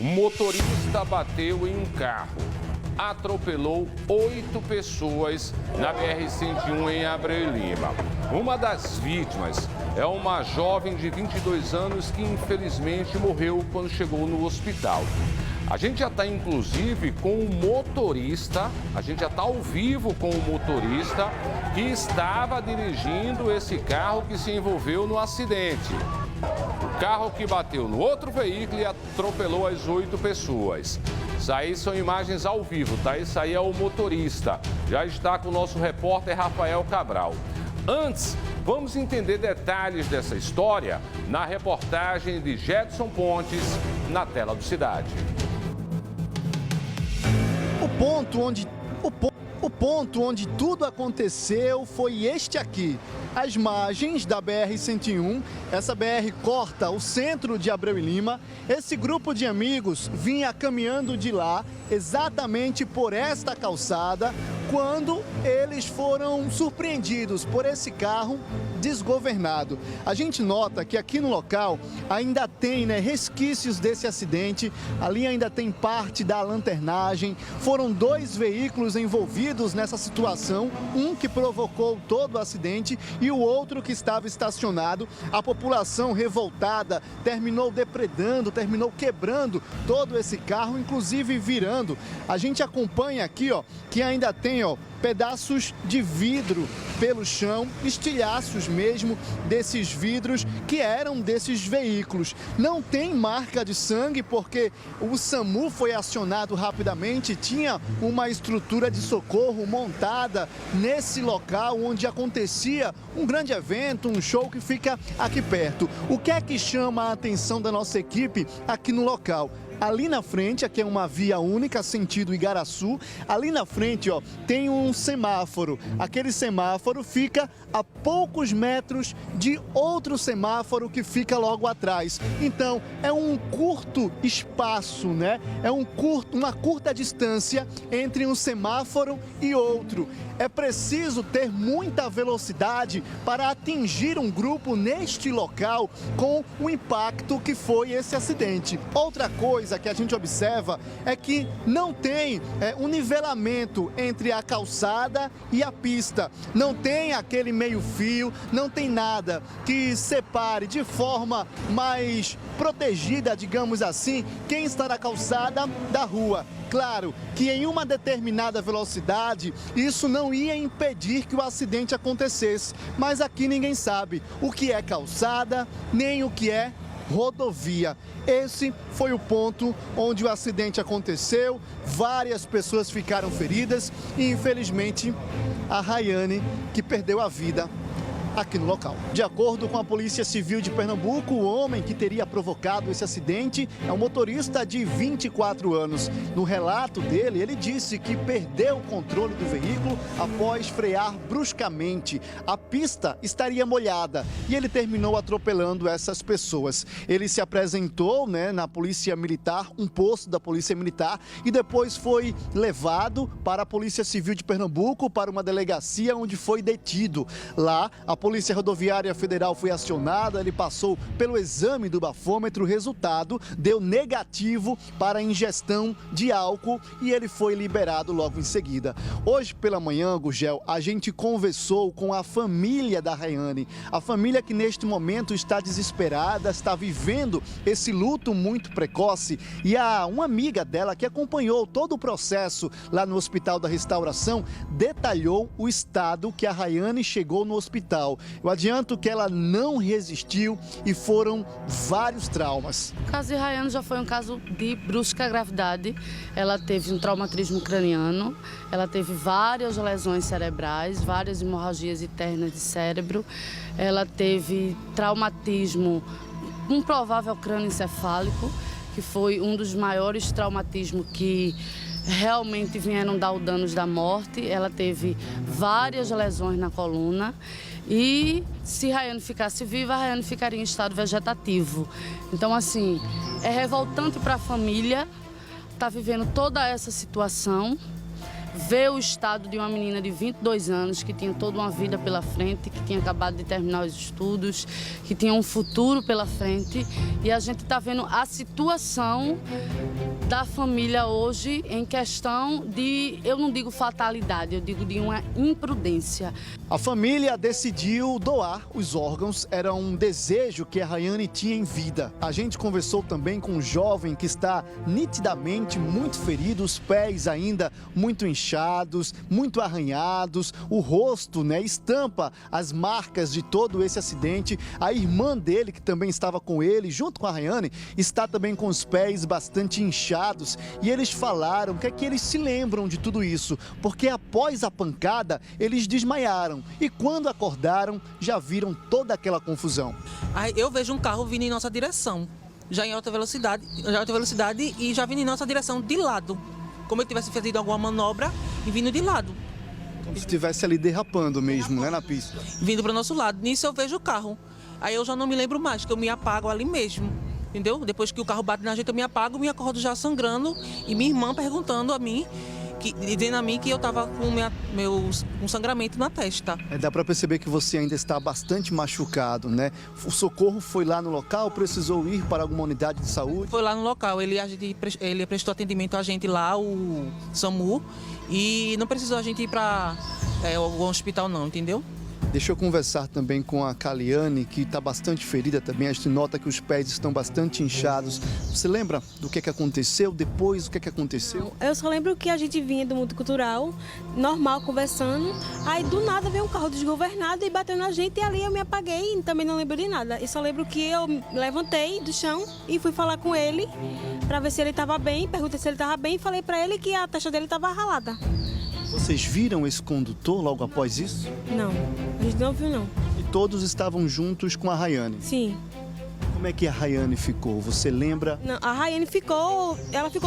Um motorista bateu em um carro, atropelou 8 pessoas na BR-101 em Abreu e Lima. Uma das vítimas é uma jovem de 22 anos que infelizmente morreu quando chegou no hospital. A gente já está inclusive com o motorista, a gente já está ao vivo com o motorista que estava dirigindo esse carro que se envolveu no acidente. O carro que bateu no outro veículo e atropelou as 8 pessoas. Isso aí são imagens ao vivo, tá? Isso aí é o motorista. Já está com o nosso repórter Rafael Cabral. Antes, vamos entender detalhes dessa história na reportagem de Gedson Pontes, na tela do Cidade. O ponto onde tudo aconteceu foi este aqui. As margens da BR-101, essa BR corta o centro de Abreu e Lima. Esse grupo de amigos vinha caminhando de lá, exatamente por esta calçada, quando eles foram surpreendidos por esse carro desgovernado. A gente nota que aqui no local ainda tem resquícios desse acidente, ali ainda tem parte da lanternagem. Foram 2 veículos envolvidos nessa situação, um que provocou todo o acidente e o outro que estava estacionado. A população revoltada terminou depredando, terminou quebrando todo esse carro, inclusive virando. A gente acompanha aqui, que ainda tem, pedaços de vidro pelo chão, estilhaços mesmo desses vidros que eram desses veículos. Não tem marca de sangue porque o SAMU foi acionado rapidamente, tinha uma estrutura de socorro montada nesse local onde acontecia um grande evento, um show que fica aqui perto. O que é que chama a atenção da nossa equipe aqui no local? Ali na frente, aqui é uma via única, sentido Igaraçu. Ali na frente, tem um semáforo. Aquele semáforo fica a poucos metros de outro semáforo que fica logo atrás. Então, é um curto espaço, né? É uma curta distância entre um semáforo e outro. É preciso ter muita velocidade para atingir um grupo neste local com o impacto que foi esse acidente. Outra coisa que a gente observa é que não tem um nivelamento entre a calçada e a pista. Não tem aquele meio-fio, não tem nada que separe de forma mais protegida, digamos assim, quem está na calçada da rua. Claro que em uma determinada velocidade isso não ia impedir que o acidente acontecesse, mas aqui ninguém sabe o que é calçada, nem o que é rodovia. Esse foi o ponto onde o acidente aconteceu, várias pessoas ficaram feridas e infelizmente a Rayane que perdeu a vida aqui no local. De acordo com a Polícia Civil de Pernambuco, o homem que teria provocado esse acidente é um motorista de 24 anos. No relato dele, ele disse que perdeu o controle do veículo após frear bruscamente. A pista estaria molhada e ele terminou atropelando essas pessoas. Ele se apresentou, na Polícia Militar, um posto da Polícia Militar, e depois foi levado para a Polícia Civil de Pernambuco, para uma delegacia onde foi detido. Lá, a Polícia Rodoviária Federal foi acionada, ele passou pelo exame do bafômetro, o resultado deu negativo para ingestão de álcool e ele foi liberado logo em seguida. Hoje pela manhã, Gugel, a gente conversou com a família da Rayane, a família que neste momento está desesperada, está vivendo esse luto muito precoce, e uma amiga dela que acompanhou todo o processo lá no Hospital da Restauração detalhou o estado que a Rayane chegou no hospital. Eu adianto que ela não resistiu e foram vários traumas. O caso de Rayane já foi um caso de brusca gravidade. Ela teve um traumatismo craniano, ela teve várias lesões cerebrais, várias hemorragias internas de cérebro, ela teve traumatismo, um provável crânioencefálico, que foi um dos maiores traumatismos que realmente vieram dar os danos da morte. Ela teve várias lesões na coluna e se Rayane ficasse viva, a Rayane ficaria em estado vegetativo. Então, assim, é revoltante para a família estar vivendo toda essa situação. ver o estado de uma menina de 22 anos que tinha toda uma vida pela frente, que tinha acabado de terminar os estudos, que tinha um futuro pela frente. E a gente está vendo a situação da família hoje em questão de, eu não digo fatalidade, eu digo de uma imprudência. A família decidiu doar os órgãos, era um desejo que a Rayane tinha em vida. A gente conversou também com um jovem que está nitidamente muito ferido, os pés ainda muito inchados, muito arranhados, o rosto, estampa as marcas de todo esse acidente. A irmã dele, que também estava com ele, junto com a Rayane, está também com os pés bastante inchados. E eles falaram que é que eles se lembram de tudo isso, porque após a pancada, eles desmaiaram. E quando acordaram, já viram toda aquela confusão. Aí eu vejo um carro vindo em nossa direção, já em alta velocidade e já vindo em nossa direção de lado. Como eu tivesse feito alguma manobra e vindo de lado. Como se estivesse ali derrapando mesmo, na pista. Vindo para o nosso lado. Nisso eu vejo o carro. Aí eu já não me lembro mais, que eu me apago ali mesmo. Entendeu? Depois que o carro bate na gente, eu me apago, me acordo já sangrando. E minha irmã perguntando a mim, dizendo a mim que eu estava com sangramento na testa. Dá para perceber que você ainda está bastante machucado, né? O socorro foi lá no local, precisou ir para alguma unidade de saúde? Foi lá no local, ele prestou atendimento a gente lá, o SAMU, e não precisou a gente ir para o hospital não, entendeu? Deixa eu conversar também com a Caliane, que está bastante ferida também. A gente nota que os pés estão bastante inchados. Você lembra do que aconteceu? Depois, o que aconteceu? Eu só lembro que a gente vinha do mundo cultural, normal, conversando. Aí, do nada, veio um carro desgovernado e bateu na gente. E ali eu me apaguei e também não lembro de nada. Eu só lembro que eu levantei do chão e fui falar com ele para ver se ele estava bem. Perguntei se ele estava bem e falei para ele que a testa dele estava ralada. Vocês viram esse condutor logo após isso? Não, a gente não viu, não. E todos estavam juntos com a Rayane? Sim. Como é que a Rayane ficou? Você lembra? Não, a Rayane ficou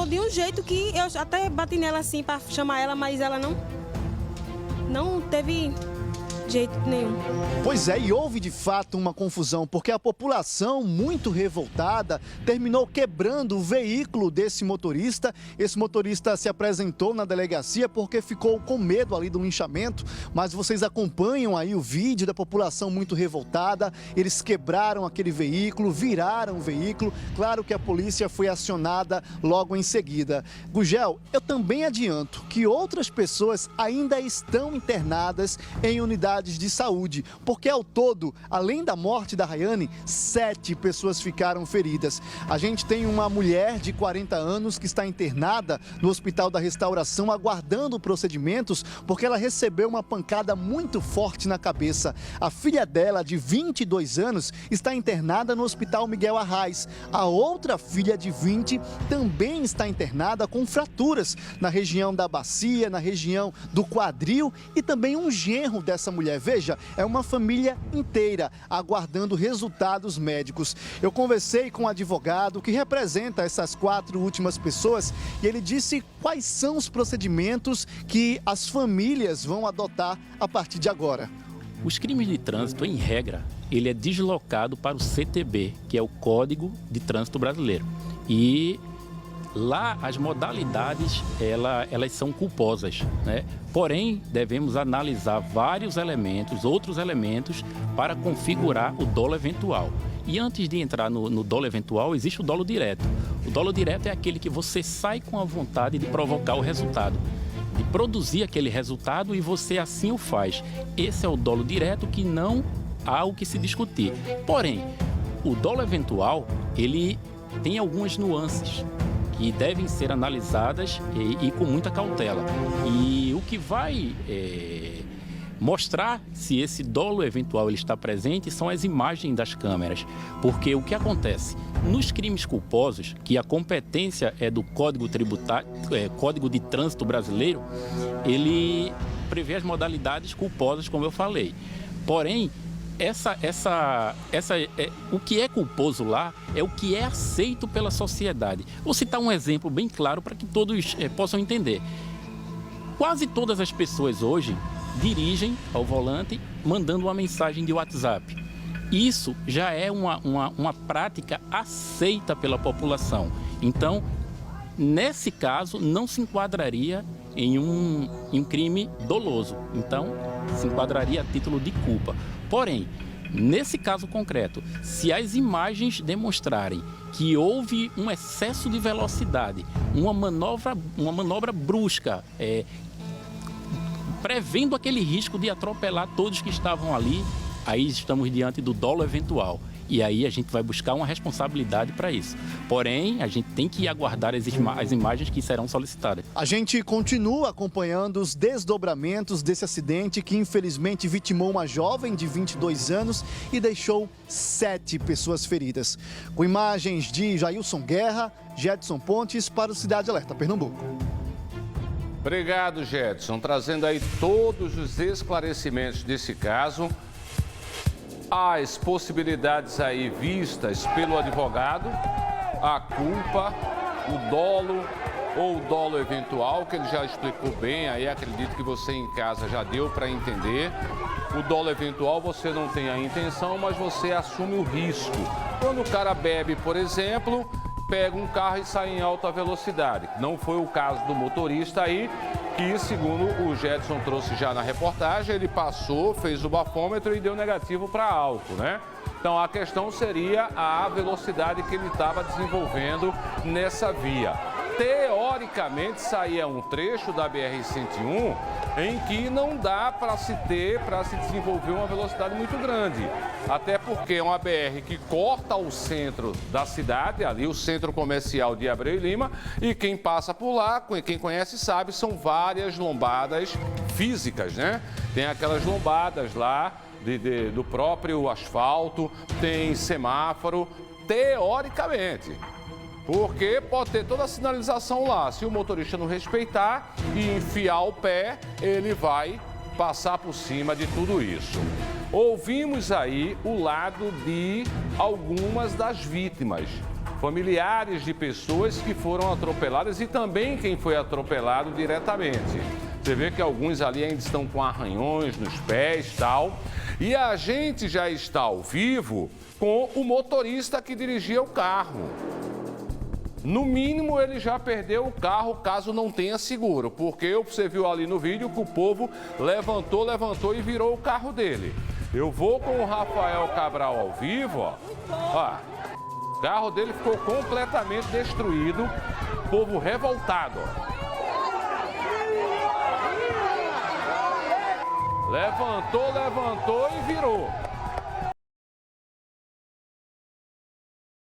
de um jeito que eu até bati nela assim para chamar ela, mas ela não teve jeito nenhum. Pois é, e houve de fato uma confusão, porque a população, muito revoltada, terminou quebrando o veículo desse motorista. Esse motorista se apresentou na delegacia porque ficou com medo ali do linchamento, mas vocês acompanham aí o vídeo da população muito revoltada. Eles quebraram aquele veículo, viraram o veículo. Claro que a polícia foi acionada logo em seguida. Gugel, eu também adianto que outras pessoas ainda estão internadas em unidades de saúde, porque ao todo, além da morte da Rayane, 7 pessoas ficaram feridas. A gente tem uma mulher de 40 anos que está internada no Hospital da Restauração, aguardando procedimentos, porque ela recebeu uma pancada muito forte na cabeça. A filha dela, de 22 anos, está internada no Hospital Miguel Arraes. A outra filha, de 20, também está internada com fraturas na região da bacia, na região do quadril, e também um genro dessa mulher. Veja, é uma família inteira aguardando resultados médicos. Eu conversei com um advogado que representa essas 4 últimas pessoas e ele disse quais são os procedimentos que as famílias vão adotar a partir de agora. Os crimes de trânsito, em regra, ele é deslocado para o CTB, que é o Código de Trânsito Brasileiro. E lá as modalidades, elas são culposas, né? Porém, devemos analisar vários elementos, outros elementos, para configurar o dolo eventual. E antes de entrar no dolo eventual, existe o dolo direto. O dolo direto é aquele que você sai com a vontade de provocar o resultado, de produzir aquele resultado, e você assim o faz. Esse é o dolo direto, que não há o que se discutir. Porém, o dolo eventual, ele tem algumas nuances que devem ser analisadas e com muita cautela. E o que vai mostrar se esse dolo eventual ele está presente são as imagens das câmeras. Porque o que acontece? Nos crimes culposos, que a competência é do Código Tributário, Código de Trânsito Brasileiro, ele prevê as modalidades culposas, como eu falei. Porém, o que é culposo lá é o que é aceito pela sociedade. Vou citar um exemplo bem claro para que todos possam entender. Quase todas as pessoas hoje dirigem ao volante mandando uma mensagem de WhatsApp. Isso já é uma prática aceita pela população. Então, Nesse caso, não se enquadraria em um crime doloso. Então, se enquadraria a título de culpa. Porém, nesse caso concreto, se as imagens demonstrarem que houve um excesso de velocidade, uma manobra brusca, prevendo aquele risco de atropelar todos que estavam ali, aí estamos diante do dolo eventual. E aí a gente vai buscar uma responsabilidade para isso. Porém, a gente tem que aguardar as imagens que serão solicitadas. A gente continua acompanhando os desdobramentos desse acidente que infelizmente vitimou uma jovem de 22 anos e deixou 7 pessoas feridas. Com imagens de Jailson Guerra, Jedson Pontes para o Cidade Alerta Pernambuco. Obrigado, Jedson. Trazendo aí todos os esclarecimentos desse caso. As possibilidades aí vistas pelo advogado, a culpa, o dolo ou o dolo eventual, que ele já explicou bem, aí acredito que você em casa já deu para entender. O dolo eventual você não tem a intenção, mas você assume o risco. Quando o cara bebe, por exemplo, pega um carro e sai em alta velocidade. Não foi o caso do motorista aí, que, segundo o Jedson trouxe já na reportagem, ele passou, fez o bafômetro e deu negativo para álcool, né? Então, a questão seria a velocidade que ele estava desenvolvendo nessa via. Teoricamente, saía um trecho da BR-101 em que não dá para se desenvolver uma velocidade muito grande. Até porque é uma BR que corta o centro da cidade, ali o centro comercial de Abreu e Lima, e quem passa por lá, quem conhece sabe, são várias lombadas físicas, né? Tem aquelas lombadas lá do próprio asfalto, tem semáforo, teoricamente. Porque pode ter toda a sinalização lá. Se o motorista não respeitar e enfiar o pé, ele vai passar por cima de tudo isso. Ouvimos aí o lado de algumas das vítimas, familiares de pessoas que foram atropeladas e também quem foi atropelado diretamente. Você vê que alguns ali ainda estão com arranhões nos pés e tal. E a gente já está ao vivo com o motorista que dirigia o carro. No mínimo, ele já perdeu o carro caso não tenha seguro, porque você viu ali no vídeo que o povo levantou e virou o carro dele. Eu vou com o Rafael Cabral ao vivo, ó. O carro dele ficou completamente destruído, o povo revoltado, ó. Levantou e virou.